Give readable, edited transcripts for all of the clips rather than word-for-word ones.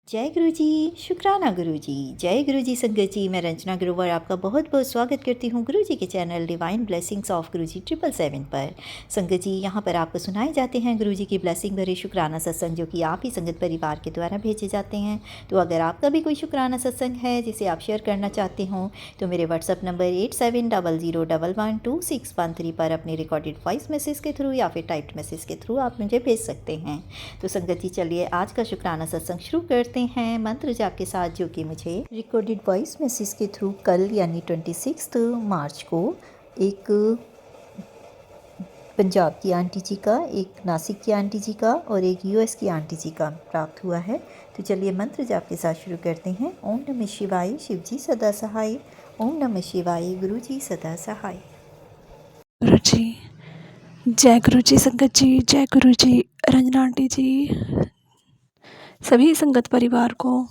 जय गुरु जी, शुक्राना गुरु जी। जय गुरु जी संगत जी, मैं रंजना ग्रोवर आपका बहुत बहुत स्वागत करती हूँ गुरु जी के चैनल डिवाइन ब्लेसिंग्स ऑफ गुरु जी 777 पर। संगत जी, यहाँ पर आपको सुनाए जाते हैं गुरु जी की ब्लेसिंग भरे शुक्राना सत्संग, जो कि आप ही संगत परिवार के द्वारा भेजे जाते हैं। तो अगर आपका भी कोई शुक्राना सत्संग है जिसे आप शेयर करना चाहते हो, तो मेरे व्हाट्सअप नंबर 8700112613 पर अपने रिकॉर्डेड वॉइस मैसेज के थ्रू या फिर टाइप्ड मैसेज के थ्रू आप मुझे भेज सकते हैं। तो संगत जी, चलिए आज का शुक्राना सत्संग शुरू करते हैं मंत्र जाप के साथ, जो कि मुझे रिकॉर्डेड वॉइस मैसेज के थ्रू कल यानी 26 मार्च को एक पंजाब की आंटी जी का, एक नासिक की आंटी जी का और एक यूएस की आंटी जी का प्राप्त हुआ है। तो चलिए मंत्र जाप के साथ शुरू करते हैं। ओम नमः शिवाय, शिव जी सदा सहाय। ओम नमः शिवाय, गुरु जी सदा सहाय। गुरु जी, जय गुरु जी संगत जी, जय गुरु जी। रंजना आंटी जी, सभी संगत परिवार को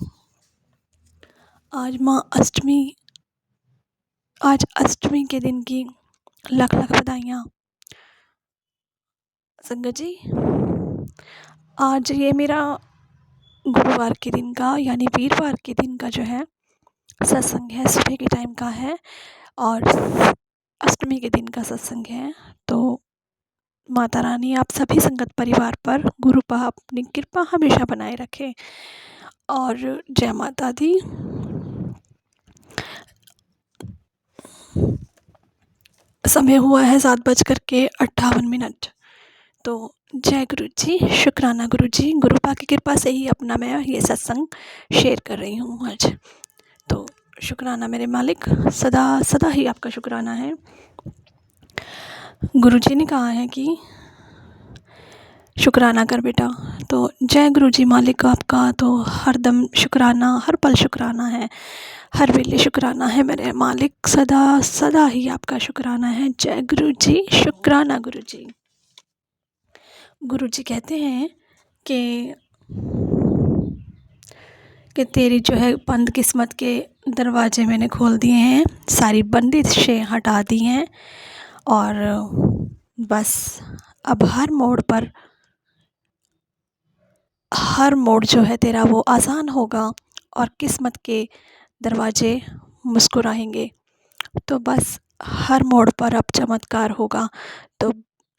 आज अष्टमी के दिन की लख लख बधाइयाँ। संगत जी, आज ये मेरा गुरुवार के दिन का यानी वीरवार के दिन का जो है सत्संग है, सुबह के टाइम का है और अष्टमी के दिन का सत्संग है। तो माता रानी आप सभी संगत परिवार पर गुरु पा अपनी कृपा हमेशा बनाए रखे और जय माता दी। समय हुआ है 7:58। तो जय गुरु जी, शुक्राना गुरु जी। गुरु पा की कृपा से ही अपना मैं ये सत्संग शेयर कर रही हूँ आज। तो शुक्राना मेरे मालिक, सदा सदा ही आपका शुक्राना है। गुरु जी ने कहा है कि शुक्राना कर बेटा। तो जय गुरु जी मालिक आपका, तो हर दम शुक्राना, हर पल शुक्राना है, हर वेले शुक्राना है मेरे मालिक, सदा सदा ही आपका शुक्राना है। जय गुरु जी, शुक्राना गुरु जी। गुरु जी कहते हैं कि तेरी जो है बंद किस्मत के दरवाजे मैंने खोल दिए हैं, सारी बंदिशें हटा दी हैं और बस अब हर मोड़ जो है तेरा वो आसान होगा और किस्मत के दरवाजे मुस्कुराएंगे। तो बस हर मोड़ पर अब चमत्कार होगा। तो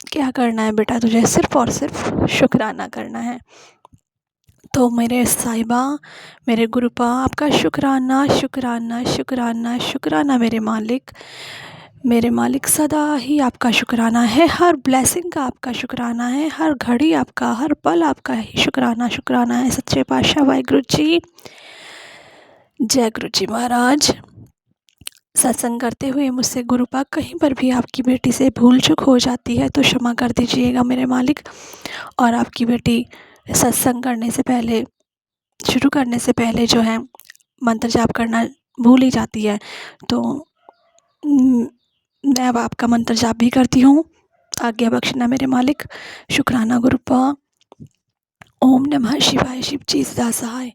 क्या करना है बेटा, तुझे सिर्फ़ और सिर्फ शुक्राना करना है। तो मेरे साहिबा, मेरे गुरुपा, आपका शुक्राना शुक्राना शुक्राना शुक्राना मेरे मालिक सदा ही आपका शुक्राना है। हर ब्लेसिंग का आपका शुक्राना है, हर घड़ी आपका, हर पल आपका ही शुक्राना शुक्राना है। सच्चे पातशाह वाहिगुरु जी, जय गुरु जी महाराज। सत्संग करते हुए मुझसे गुरुपा कहीं पर भी आपकी बेटी से भूल चूक हो जाती है तो क्षमा कर दीजिएगा मेरे मालिक। और आपकी बेटी सत्संग शुरू करने से पहले जो है मंत्र जाप करना भूल ही जाती है। तो मैं अब आपका मंत्र जाप भी करती हूँ, आज्ञा बख्शना मेरे मालिक। शुक्राना गुरुपा। ओम नमः शिवाय, शिव जी सदा सहाय।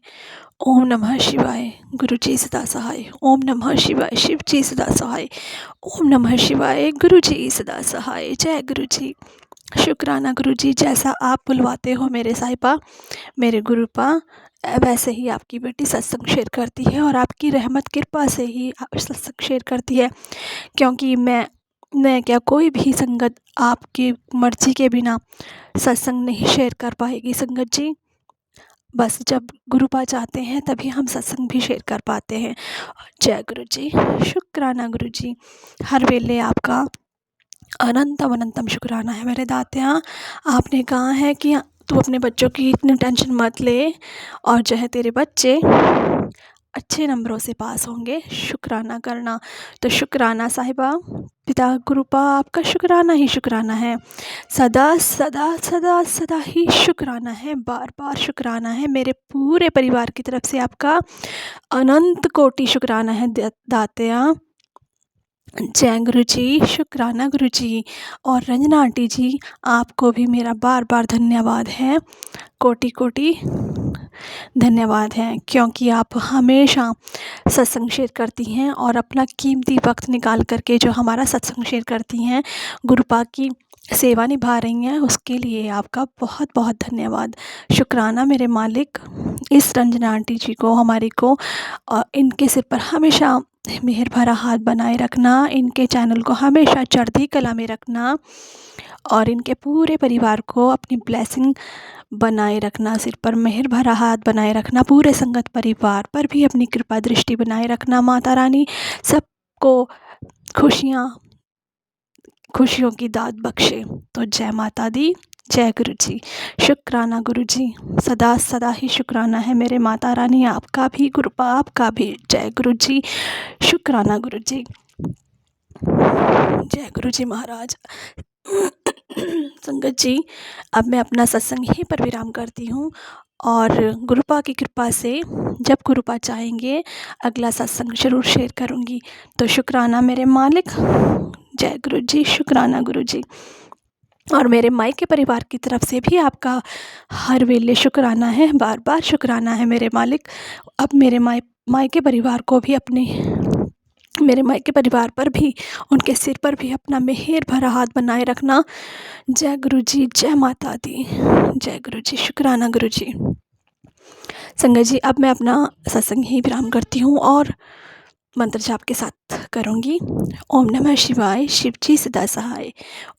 ओम नमः शिवाय, गुरु जी सदा सहाय। ओम नमः शिवाय, शिव जी सदा सहाय। ओम नमः शिवाय, गुरु जी सदा सहाय। जय गुरु जी, शुक्राना गुरु जी। जैसा आप बुलवाते हो मेरे साहिबा, मेरे गुरुपा, वैसे ही आपकी बेटी सत्संग शेयर करती है और आपकी रहमत कृपा से ही सत्संग शेयर करती है। क्योंकि मैं क्या, कोई भी संगत आपकी मर्जी के बिना सत्संग नहीं शेयर कर पाएगी संगत जी। बस जब गुरुपा चाहते हैं तभी हम सत्संग भी शेयर कर पाते हैं। जय गुरु जी, शुक्राना गुरु जी। हर वेले आपका अनंतम अनंतम शुक्राना है मेरे दात्या। आपने कहा है कि तू अपने बच्चों की इतनी टेंशन मत ले और जो है तेरे बच्चे अच्छे नंबरों से पास होंगे, शुक्राना करना। तो शुक्राना साहिबा, पिता गुरुपा आपका शुक्राना ही शुक्राना है, सदा सदा सदा सदा ही शुक्राना है, बार बार शुक्राना है। मेरे पूरे परिवार की तरफ से आपका अनंत कोटि शुक्राना है दात्या। जय गुरु जी, शुक्राना गुरु जी। और रंजना आंटी जी, आपको भी मेरा बार बार धन्यवाद है, कोटि कोटि धन्यवाद है, क्योंकि आप हमेशा सत्संग शेयर करती हैं और अपना कीमती वक्त निकाल करके जो हमारा सत्संग शेयर करती हैं। गुरुपा की सेवा निभा रही हैं, उसके लिए आपका बहुत बहुत धन्यवाद। शुक्राना मेरे मालिक, इस रंजना आंटी जी को, हमारी को, इनके सिर पर हमेशा मेहर भरा हाथ बनाए रखना, इनके चैनल को हमेशा चढ़ती कला में रखना और इनके पूरे परिवार को अपनी ब्लेसिंग बनाए रखना, सिर पर मेहर भरा हाथ बनाए रखना, पूरे संगत परिवार पर भी अपनी कृपा दृष्टि बनाए रखना। माता रानी सबको खुशियों की दात बख्शे। तो जय माता दी, जय गुरु जी। शुक्राना गुरु जी, सदा सदा ही शुक्राना है मेरे माता रानी, आपका भी कृपा, आपका भी। जय गुरु जी, शुक्राना गुरु जी, जय गुरु जी महाराज। संगत जी, अब मैं अपना सत्संग यहीं पर विराम करती हूँ और गुरुपा की कृपा से जब गुरुपा चाहेंगे अगला सत्संग ज़रूर शेयर करूँगी। तो शुक्राना मेरे मालिक, जय गुरु जी, शुक्राना गुरु जी। और मेरे मायके परिवार की तरफ से भी आपका हर वेले शुक्राना है, बार बार शुक्राना है मेरे मालिक। अब मेरे मायके परिवार को भी मेरे मायके परिवार पर भी, उनके सिर पर भी अपना मेहर भरा हाथ बनाए रखना। जय गुरु जी, जय माता दी, जय गुरु जी, शुक्राना गुरु जी। संगत जी, अब मैं अपना सत्संग ही विराम करती हूँ और मंत्र जाप के साथ करूँगी। ओम नमः शिवाय, शिव जी सदा सहाय।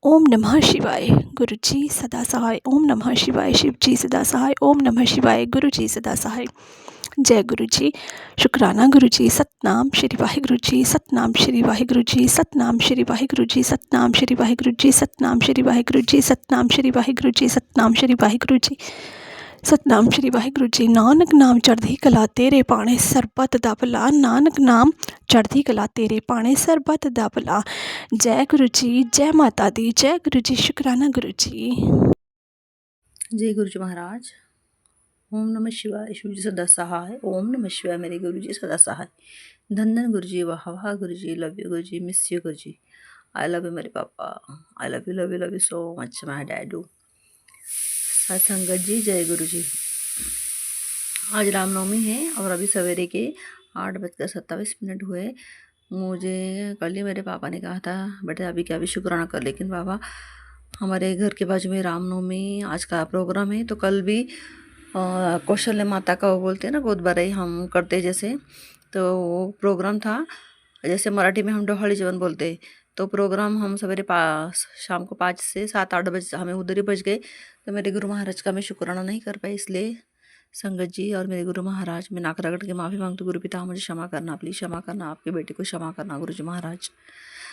ओम नमः शिवाय, गुरु जी सदा सहाय। ओम नमः शिवाय, शिव जी सदा सहाय। ओम नमः शिवाय, गुरु जी सदा सहाय। जय गुरु जी, शुक्राना गुरु जी। सतनाम श्री वाहिगुरु जी, सतनाम श्री वाहिगुरु जी, सतनाम श्री वाहिगुरु जी, सतनाम श्री वाहिगुरु जी, सतनाम श्री वाहिगुरु जी, सतनाम श्री वाहिगुरु जी, सतनाम श्री वाहिगुरु जी, सतनाम श्री वाहिगुरु जी। नानक नाम चढ़दी कला तेरे पाणे सरबत दा भला, नानक नाम चढ़दी कला तेरे पाणे सरबत दा भला। जय गुरु जी, जय माता दी, जय गुरु जी, शुक्राना गुरु जी। जय गुरु जी महाराज। ओम नमः शिवाय, शिव जी सदा सहाय। ओम नमः शिवाय, मेरे गुरु जी सदा सहाय। धन धन गुरु जी, वाह वाह गुरु जी, love you Guru ji, miss you Guru ji, I love you मेरे पापा, I love you love you love you so much my डैडू। सत्संगत जी, जय गुरु जी। आज रामनवमी है और अभी सवेरे के 8:27 हुए। मुझे कल ही मेरे पापा ने कहा था बेटा अभी क्या, अभी शुक्राना कर, लेकिन बाबा हमारे घर के बाजू में रामनवमी आज का प्रोग्राम है, तो कल भी कौशल्य माता का वो बोलते हैं ना, गोद भराई हम करते जैसे, तो वो प्रोग्राम था। जैसे मराठी में हम डोहाड़ी जीवन बोलते हैं, तो प्रोग्राम हम सवेरे शाम को 5 से 7-8 बजे हमें उधर ही बज गए। तो मेरे गुरु महाराज का मैं शुक्राना नहीं कर पाई, इसलिए संगत जी और मेरे गुरु महाराज, मैं नाक रगड़ के माफ़ी मांगती हूँ। गुरु पिता मुझे क्षमा करना, प्लीज़ क्षमा करना, आपके बेटे को क्षमा करना गुरु जी महाराज।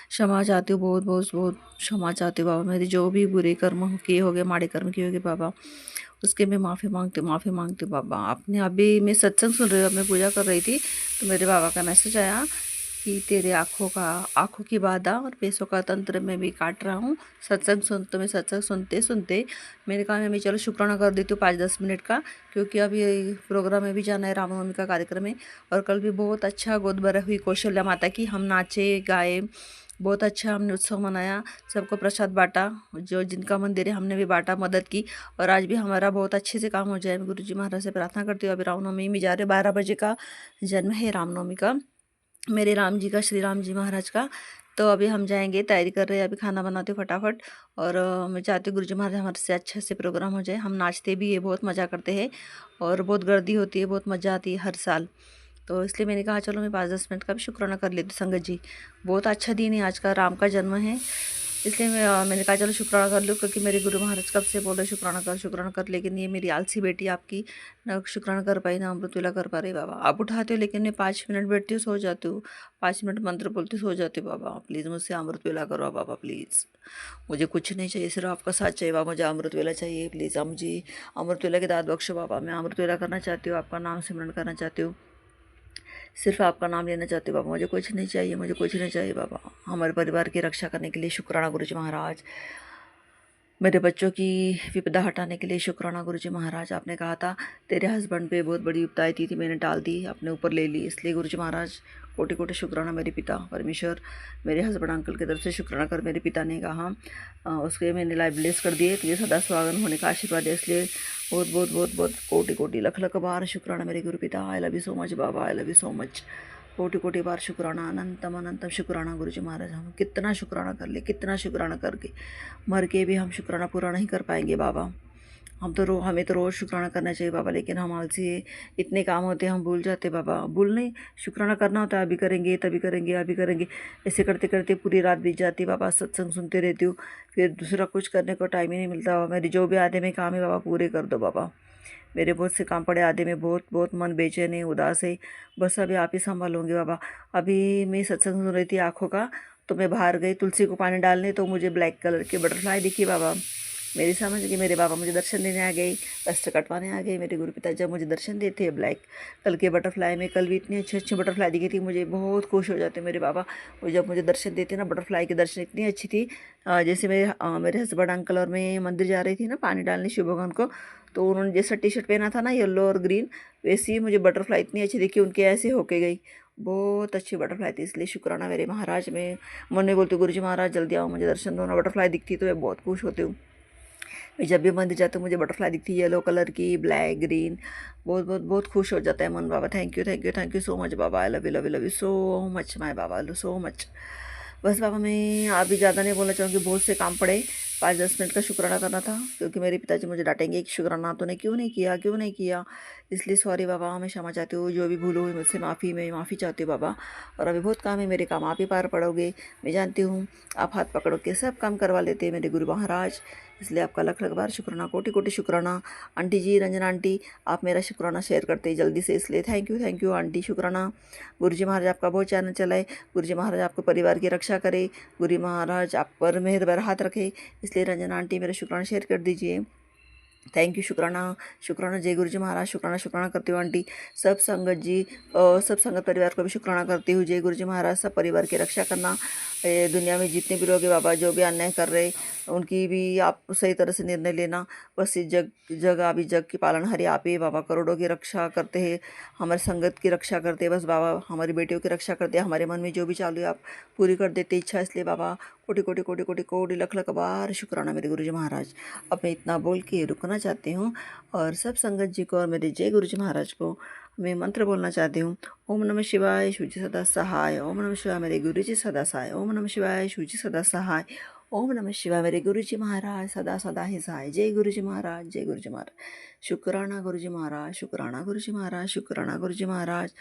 क्षमा चाहती हूँ, बहुत बहुत बहुत क्षमा चाहती हूँ बाबा। मेरे जो भी बुरे कर्म किए होंगे, माड़े कर्म किए होंगे बाबा, उसके मैं माफ़ी मांगती हूँ बाबा। आपने अभी मैं सत्संग सुन रही हूँ, मैं पूजा कर रही थी, तो मेरे बाबा का मैसेज आया कि तेरे आँखों की बाधा और पैसों का तंत्र मैं भी काट रहा हूँ। मैं सत्संग सुनते सुनते मैंने कहा मैं चलो शुक्राना कर देती हूँ 5-10 मिनट का, क्योंकि अभी प्रोग्राम में भी जाना है, रामनवमी का कार्यक्रम है। और कल भी बहुत अच्छा गोद भरा हुई कौशल्या माता की, हम नाचे गाए, बहुत अच्छा हमने उत्सव मनाया, सबको प्रसाद बांटा, जो जिनका मंदिर है हमने भी बांटा, मदद की। और आज भी हमारा बहुत अच्छे से काम हो जाए, मैं गुरु जी महाराज से प्रार्थना करती हूँ। अभी रामनवमी में जा रहे, 12 बजे का जन्म है रामनवमी का, मेरे राम जी का, श्री राम जी महाराज का। तो अभी हम जाएंगे, तैयारी कर रहे हैं, अभी खाना बनाते हो फटाफट। और मैं चाहती हूँ गुरु जी महाराज हमारे से अच्छे से प्रोग्राम हो जाए। हम नाचते भी है, बहुत मज़ा करते हैं और बहुत गर्दी होती है, बहुत मज़ा आती है हर साल। तो इसलिए मैंने कहा चलो मैं 5-10 मिनट का भी शुक्राना कर लेती हूँ संगत जी। बहुत अच्छा दिन है आज का, राम का जन्म है, इसलिए मैंने कहा चलो शुक्राना कर लूँ, क्योंकि मेरे गुरु महाराज कब से बोल रहे शुक्राना कर, लेकिन ये मेरी आलसी बेटी आपकी ना शुक्राना कर पाई, ना अमृत वेला कर पा रही बाबा। आप उठाते हो लेकिन मैं 5 मिनट बैठती हूँ, सो जाती हूँ, 5 मिनट मंत्र बोलती हूँ, सो जाती हूँ। बाबा प्लीज़ मुझसे अमृत वेला करो बाबा, प्लीज़ मुझे कुछ नहीं चाहिए, सिर्फ आपका साथ चाहिए बाबा, मुझे अमृत वेला चाहिए, प्लीज़ आप मुझे अमृत वेला की दाद बख्शो बाबा। मैं अमृत वेला करना चाहती हूँ, आपका नाम सिमरन करना चाहती हूँ, सिर्फ आपका नाम लेना चाहती हूँ बाबा, मुझे कुछ नहीं चाहिए, मुझे कुछ नहीं चाहिए बाबा। हमारे परिवार की रक्षा करने के लिए शुक्राना गुरु जी महाराज, मेरे बच्चों की विपदा हटाने के लिए शुक्राना गुरु जी महाराज। आपने कहा था तेरे हस्बैंड पे बहुत बड़ी विपदाएं थी, मैंने टाल दी, अपने ऊपर ले ली, इसलिए गुरु जी महाराज कोटि कोटि शुक्राना मेरे पिता परमेश्वर, मेरे हस्बैंड अंकल की तरफ से शुक्राना कर। मेरे पिता ने कहा उसके मैंने लाइफ ब्लेस कर दिए, तुझे सदा सुहागन होने का आशीर्वाद है, इसलिए बहुत बहुत बहुत बहुत कोटि कोटि लख लख बार शुक्राना मेरे गुरु पिता। आई लव यू सो मच बाबा, I love you so much. कोटि कोटि बार शुक्राना, अनंतम अनंतम शुक्राना गुरु जी महाराज। हम कितना शुक्राना कर ले, कितना शुक्राना करके मर के भी हम शुक्राना पूरा नहीं कर पाएंगे बाबा। हमें तो रोज़ शुक्राना करना चाहिए बाबा, लेकिन हम आलसी है, इतने काम होते हैं हम भूल जाते बाबा। भूल नहीं, शुक्राना करना होता है, अभी करेंगे तभी करेंगे अभी करेंगे, ऐसे करते करते पूरी रात बीत जाती बाबा। सत्संग सुनते रहती हूँ, फिर दूसरा कुछ करने को टाइम ही नहीं मिलता बाबा। मेरे जो भी आधे में काम है बाबा पूरे कर दो बाबा। मेरे बहुत से काम पड़े आधे में, बहुत बहुत मन बेचैन है, उदास है, बस अभी आप ही संभालोगे बाबा। अभी मैं सत्संग सुन रही थी आँखों का, तो मैं बाहर गई तुलसी को पानी डालने, तो मुझे ब्लैक कलर के बटरफ्लाई दिखी बाबा। मेरी समझ गई मेरे बाबा मुझे दर्शन देने आ गए, कष्ट कटवाने आ गए मेरे गुरु पिता। जब मुझे दर्शन देते हैं ब्लैक कल के बटरफ्लाई में, कल भी इतनी अच्छी अच्छी बटरफ्लाई दिखी थी, मुझे बहुत खुश हो जाते मेरे बाबा। वो जब मुझे दर्शन देते ना, बटरफ्लाई के दर्शन इतनी अच्छी थी। जैसे मेरे हस्बैंड अंकल और मैं मंदिर जा रही थी ना पानी डालने शिव भगवान को, तो उन्होंने जैसा टी शर्ट पहना था ना येलो और ग्रीन, वैसे ही मुझे बटरफ्लाई इतनी अच्छी दिखी, उनके ऐसे होके गई। बहुत अच्छी बटरफ्लाई थी, इसलिए शुक्राना मेरे महाराज। में मन में बोलती हूँ गुरु जी महाराज जल्दी आओ मुझे दर्शन दो ना। बटरफ्लाई दिखती तो मैं बहुत खुश होती हूँ। मैं जब भी मंदिर जाती हूँ मुझे बटरफ्लाई दिखती है, येलो कलर की, ब्लैक ग्रीन, बहुत बहुत बहुत खुश हो जाता है मन बाबा। Thank you thank you thank you so much बाबा। I love you love you love you so much my बाबा, लव सो मच। बस बाबा मैं अभी ज़्यादा नहीं बोलना चाहूँगी, बहुत से काम पड़े, 5-10 मिनट का शुक्राना करना था, क्योंकि मेरे पिताजी मुझे डांटेंगे कि शुक्राना तूने क्यों नहीं किया, क्यों नहीं किया। इसलिए सॉरी बाबा, मैं क्षमा चाहती हूँ, जो भी भूल हुई मुझसे मैं माफ़ी चाहती हूँ बाबा। और अभी बहुत काम है, मेरे काम आप ही पार पड़ोगे, मैं जानती हूँ। आप हाथ पकड़ो के सब काम करवा लेते हैं मेरे गुरु महाराज, इसलिए आपका लख लख बार शुक्राना, कोटि कोटि शुक्राना। आंटी जी, रंजना आंटी, आप मेरा शुक्राना शेयर करते हैं जल्दी से, इसलिए थैंक यू आंटी, शुक्राना। गुरु जी महाराज आपका बहुत चैनल चलाए, गुरु जी महाराज आपको परिवार की रक्षा करे, गुरु महाराज आप पर मेहर भर हाथ रखे, इसलिए रंजना आंटी मेरा शुक्राना शेयर कर दीजिए। थैंक यू, शुक्राना शुक्राना। जय गुरु जी महाराज, शुक्राना शुक्राना करती हूँ आंटी। सब संगत जी, सब संगत परिवार को भी शुक्राना करती हूँ। जय गुरु जी महाराज, सब परिवार की रक्षा करना। ये दुनिया में जितने भी लोग हैं बाबा, जो भी अन्याय कर रहे उनकी भी आप सही तरह से निर्णय लेना। बस इस जग अभी जग की पालनहारी आप ही बाबा, करोड़ों की रक्षा करते हैं, हमारे संगत की रक्षा करते हैं बस बाबा, हमारी बेटियों की रक्षा करते हैं, हमारे मन में जो भी चालू है आप पूरी कर देते इच्छा, इसलिए बाबा कोटि कोटि कोटि कोटि कोटि लख लख बार शुक्राना मेरे गुरु जी महाराज। अब मैं इतना बोल के रुकना चाहती हूँ, और सब संगत जी को और मेरे जय गुरु जी महाराज को मैं मंत्र बोलना चाहती हूँ। ओम नमः शिवाय, शिव जी सदा सहाय। ओम नमः शिवाय, मेरे गुरु जी सदा सहाय। ओम नमः शिवाय, शिव जी सदा सहाय। ओम नमः शिवाय, मेरे गुरु जी महाराज सदा सदा ही सहाय। जय गुरु जी महाराज, जय गुरु जी महाराज। शुक्राना गुरु जी महाराज, शुक्राना गुरु जी महाराज, शुक्राना गुरु जी महाराज।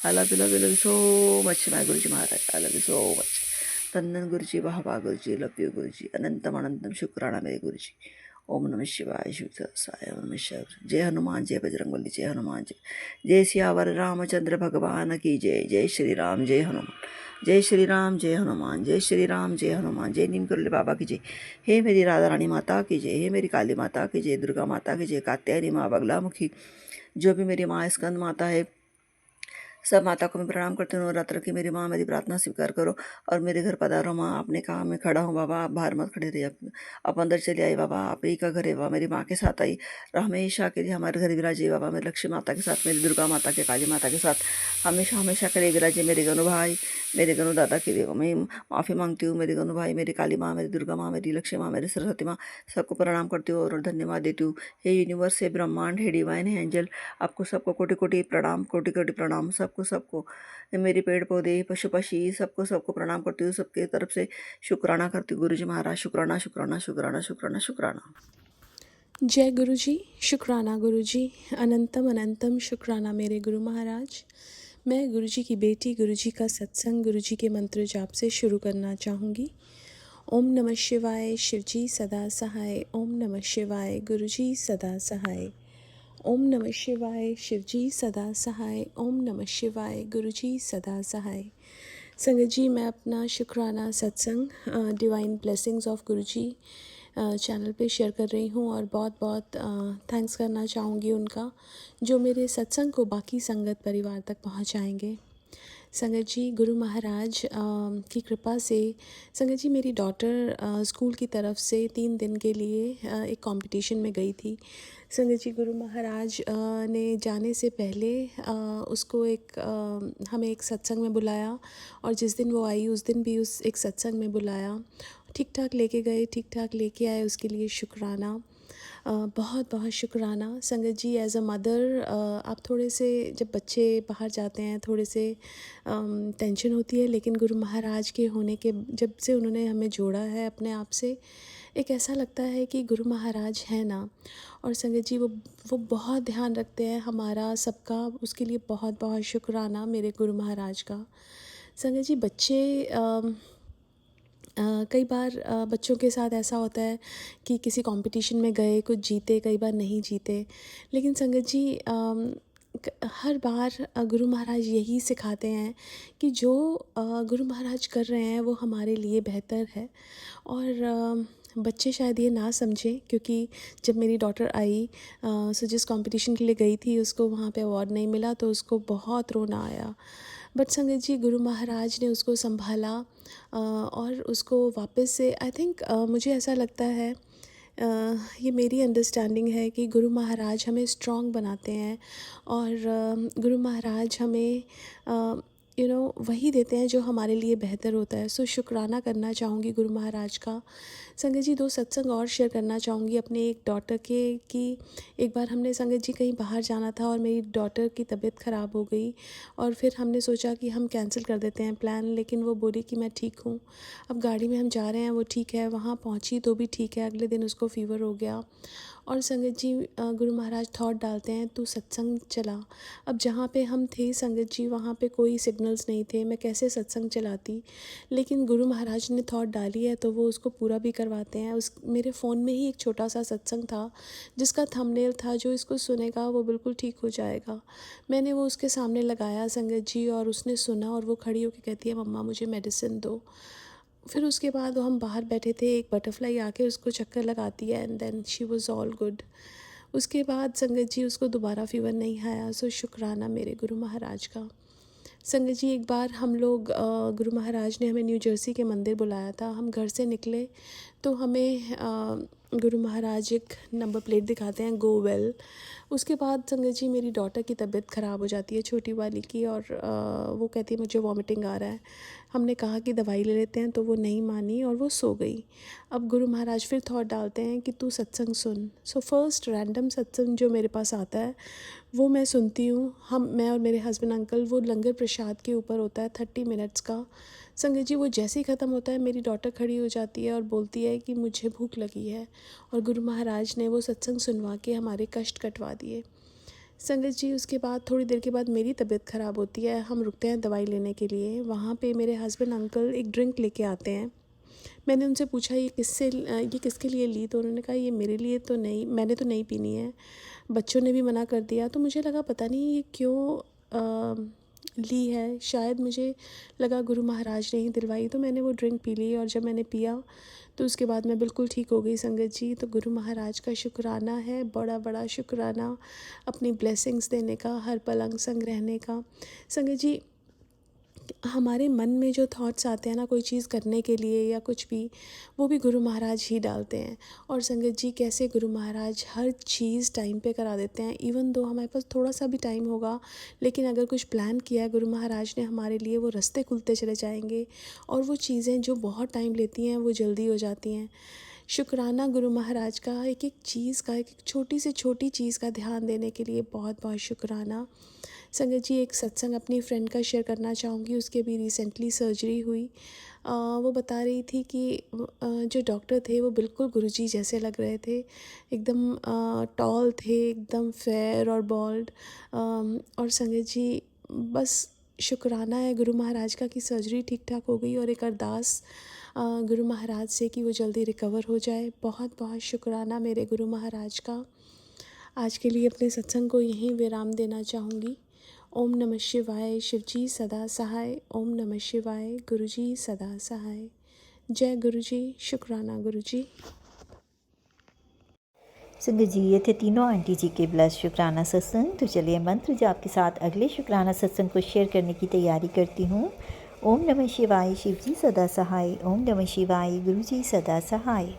I love you so much my गुरु जी महाराज, I love you so much. तंदन गुरु जी, वाह वाह गुरु जी, लव यू गुरु जी, अनंतम अनंतम शुक्राना मेरे गुरु जी। ओम नमः शिवाय, शिव साय, ओम नमः शिवाय। जय हनुमान, जय बजरंगबली, जय हनुमान, जय सियावर रामचंद्र भगवान की जय। जय श्री राम, जय हनुमान, जय श्री राम, जय हनुमान, जय श्री राम, जय हनुमान। जय नीम करले बाबा की जय। हे मेरी राधा रानी माता की जय, हे मेरी काली माता की जय, दुर्गा माता की जय, कात्यायनी माँ, बगला मुखी, जो भी मेरी माँ स्कंद माता है, सब माता को मैं प्रणाम करती हूँ। नवरात्र की मेरी माँ, मेरी प्रार्थना स्वीकार करो और मेरे घर पधारो माँ। आपने कहा मैं खड़ा हूँ बाबा, आप बाहर मत खड़े रहिए, आप अंदर चले आए बाबा, आप ही का घर है बाबा। मेरी माँ के साथ आई और हमेशा के लिए हमारे घर विराजे बाबा। मेरी लक्ष्मी माता के साथ, मेरी दुर्गा माता के, काली माता के साथ हमेशा हमेशा करे विराजे। मेरे गनु भाई, मेरे गनु दादा के लिए मैं माफ़ी मांगती हूँ। मेरे गनु भाई, मेरी काली माँ, मेरी दुर्गा माँ, मेरी लक्ष्मी माँ, मेरी सरस्वती माँ, सबको प्रणाम करती हूँ और धन्यवाद देती हूँ। हे यूनिवर्स, हे ब्रह्मांड, हे डिवाइन, हे एंजल, आपको सबको कोटि कोटि प्रणाम, कोटि कोटि प्रणाम, सबको मेरे पेड़ पौधे, पशु पक्षी, सबको प्रणाम करती हूँ। सबके तरफ से शुक्राना करती हूँ। गुरु जी महाराज, शुक्राना शुक्राना शुक्राना शुक्राना शुक्राना। जय गुरु जी, शुक्राना गुरु जी, अनंतम अनंतम शुक्राना मेरे गुरु महाराज। मैं गुरु जी की बेटी, गुरु जी का सत्संग, गुरु जी के मंत्र जाप से शुरू करना चाहूँगी। ओम नमः शिवाय, शिव जी सदा सहाय। ओम नमः शिवाय, गुरु जी सदा सहाय। ओम नमः शिवाय, शिव जी सदा सहाय। ओम नमः शिवाय, गुरु जी सदा सहाय। संगत जी, मैं अपना शुक्राना सत्संग divine blessings of Guru ji channel पे शेयर कर रही हूँ और बहुत बहुत थैंक्स करना चाहूँगी उनका, जो मेरे सत्संग को बाकी संगत परिवार तक पहुँचाएंगे। संगत जी, गुरु महाराज की कृपा से संगत जी, मेरी डॉटर स्कूल की तरफ से 3 दिन के लिए एक कंपटीशन में गई थी। संगत जी, गुरु महाराज ने जाने से पहले उसको हमें एक सत्संग में बुलाया और जिस दिन वो आई उस दिन भी उस एक सत्संग में बुलाया। ठीक ठाक लेके गए, ठीक ठाक लेके आए, उसके लिए शुक्राना। बहुत बहुत शुक्राना संगत जी। एज़ अ मदर आप थोड़े से, जब बच्चे बाहर जाते हैं थोड़े से टेंशन होती है, लेकिन गुरु महाराज के होने के जब से उन्होंने हमें जोड़ा है अपने आप से, एक ऐसा लगता है कि गुरु महाराज हैं ना। और संगत जी वो बहुत ध्यान रखते हैं हमारा सबका, उसके लिए बहुत बहुत शुक्राना मेरे गुरु महाराज का। संगत जी बच्चे कई बार बच्चों के साथ ऐसा होता है कि किसी कंपटीशन में गए, कुछ जीते, कई बार नहीं जीते, लेकिन संगत जी हर बार गुरु महाराज यही सिखाते हैं कि जो गुरु महाराज कर रहे हैं वो हमारे लिए बेहतर है। और बच्चे शायद ये ना समझें, क्योंकि जब मेरी डॉटर आई सो जिस कंपटीशन के लिए गई थी उसको वहाँ पे अवार्ड नहीं मिला, तो उसको बहुत रोना आया। बट संगत जी गुरु महाराज ने उसको संभाला और उसको वापस से, आई थिंक मुझे ऐसा लगता है, ये मेरी अंडरस्टैंडिंग है कि गुरु महाराज हमें स्ट्रॉन्ग बनाते हैं और गुरु महाराज हमें वही देते हैं जो हमारे लिए बेहतर होता है। सो शुक्राना करना चाहूँगी गुरु महाराज का। संगत जी 2 सत्संग और शेयर करना चाहूँगी अपने एक डॉटर के, कि एक बार हमने संगत जी कहीं बाहर जाना था और मेरी डॉटर की तबीयत ख़राब हो गई, और फिर हमने सोचा कि हम कैंसिल कर देते हैं प्लान, लेकिन वो बोली कि मैं ठीक हूँ। अब गाड़ी में हम जा रहे हैं, वो ठीक है, वहाँ पहुँची तो भी ठीक है, अगले दिन उसको फ़ीवर हो गया। और संगत जी गुरु महाराज थॉट डालते हैं, तू सत्संग चला। अब जहाँ पे हम थे संगत जी वहाँ पे कोई सिग्नल्स नहीं थे, मैं कैसे सत्संग चलाती, लेकिन गुरु महाराज ने थॉट डाली है तो वो उसको पूरा भी करवाते हैं। मेरे फ़ोन में ही एक छोटा सा सत्संग था जिसका थंबनेल था, जो इसको सुनेगा वो बिल्कुल ठीक हो जाएगा। मैंने वो उसके सामने लगाया संगत जी, और उसने सुना और वो खड़ी होकर कहती है, मम्मा मुझे मेडिसिन दो। फिर उसके बाद हम बाहर बैठे थे, एक बटरफ्लाई आके उसको चक्कर लगाती है, and then she was all good. उसके बाद संगत जी उसको दोबारा फ़ीवर नहीं आया। सो शुक्राना मेरे गुरु महाराज का। संगत जी एक बार हम लोग गुरु महाराज ने हमें न्यू जर्सी के मंदिर बुलाया था। हम घर से निकले तो हमें गुरु महाराज एक नंबर प्लेट दिखाते हैं, गो वेल। उसके बाद संगत जी मेरी डॉटर की तबीयत ख़राब हो जाती है, छोटी वाली की, और वो कहती है मुझे वॉमिटिंग आ रहा है। हमने कहा कि दवाई ले लेते हैं, तो वो नहीं मानी और वो सो गई। अब गुरु महाराज फिर थॉट डालते हैं कि तू सत्संग सुन। सो फर्स्ट रैंडम सत्संग जो मेरे पास आता है वो मैं सुनती हूँ। मैं और मेरे हस्बैंड अंकल, वो लंगर प्रसाद के ऊपर होता है 30 मिनट्स का। संगत जी वो जैसे ही ख़त्म होता है मेरी डॉटर खड़ी हो जाती है और बोलती है कि मुझे भूख लगी है, और गुरु महाराज ने वो सत्संग सुनवा के हमारे कष्ट कटवा दिए। संगत जी उसके बाद थोड़ी देर के बाद मेरी तबीयत ख़राब होती है, हम रुकते हैं दवाई लेने के लिए। वहाँ पे मेरे हस्बैंड अंकल एक ड्रिंक लेके आते हैं। मैंने उनसे पूछा ये किसके लिए ली, तो उन्होंने कहा ये मेरे लिए तो नहीं, मैंने तो नहीं पीनी है, बच्चों ने भी मना कर दिया। तो मुझे लगा पता नहीं ये क्यों ली है, शायद मुझे लगा गुरु महाराज ने ही दिलवाई, तो मैंने वो ड्रिंक पी ली। और जब मैंने पिया तो उसके बाद मैं बिल्कुल ठीक हो गई संगत जी। तो गुरु महाराज का शुक्राना है, बड़ा बड़ा शुक्राना अपनी ब्लेसिंग्स देने का, हर पल अंग संग रहने का। संगत जी हमारे मन में जो थॉट्स आते हैं ना कोई चीज़ करने के लिए या कुछ भी, वो भी गुरु महाराज ही डालते हैं। और संगत जी कैसे गुरु महाराज हर चीज़ टाइम पे करा देते हैं, इवन दो हमारे पास थोड़ा सा भी टाइम होगा, लेकिन अगर कुछ प्लान किया है गुरु महाराज ने हमारे लिए, वो रास्ते खुलते चले जाएंगे और वो चीज़ें जो बहुत टाइम लेती हैं वो जल्दी हो जाती हैं। शुक्राना गुरु महाराज का, एक एक चीज़ का, एक एक छोटी से छोटी चीज़ का ध्यान देने के लिए बहुत बहुत शुक्राना। संगत जी एक सत्संग अपनी फ्रेंड का शेयर करना चाहूँगी, उसके भी रिसेंटली सर्जरी हुई। वो बता रही थी कि जो डॉक्टर थे वो बिल्कुल गुरुजी जैसे लग रहे थे, एकदम टॉल थे, एकदम फेयर और बॉल्ड। और संगत जी बस शुक्राना है गुरु महाराज का कि सर्जरी ठीक ठाक हो गई, और एक अरदास गुरु महाराज से कि वो जल्दी रिकवर हो जाए। बहुत बहुत शुक्राना मेरे गुरु महाराज का। आज के लिए अपने सत्संग को यहीं विराम देना चाहूँगी। ओम नमः शिवाय, शिवजी सदा सहाय। ओम नमः शिवाय, गुरुजी सदा सहाय। जय गुरुजी, शुक्राना गुरुजी। संगत जी ये थे तीनों आंटी जी के ब्लस शुक्राना सत्संग। तो चलिए मंत्र जाप के साथ अगले शुक्राना सत्संग को शेयर करने की तैयारी करती हूँ। ओम नमः शिवाय, शिवजी सदा सहाय। ओम नमः शिवाय, गुरुजी सदा सहाय।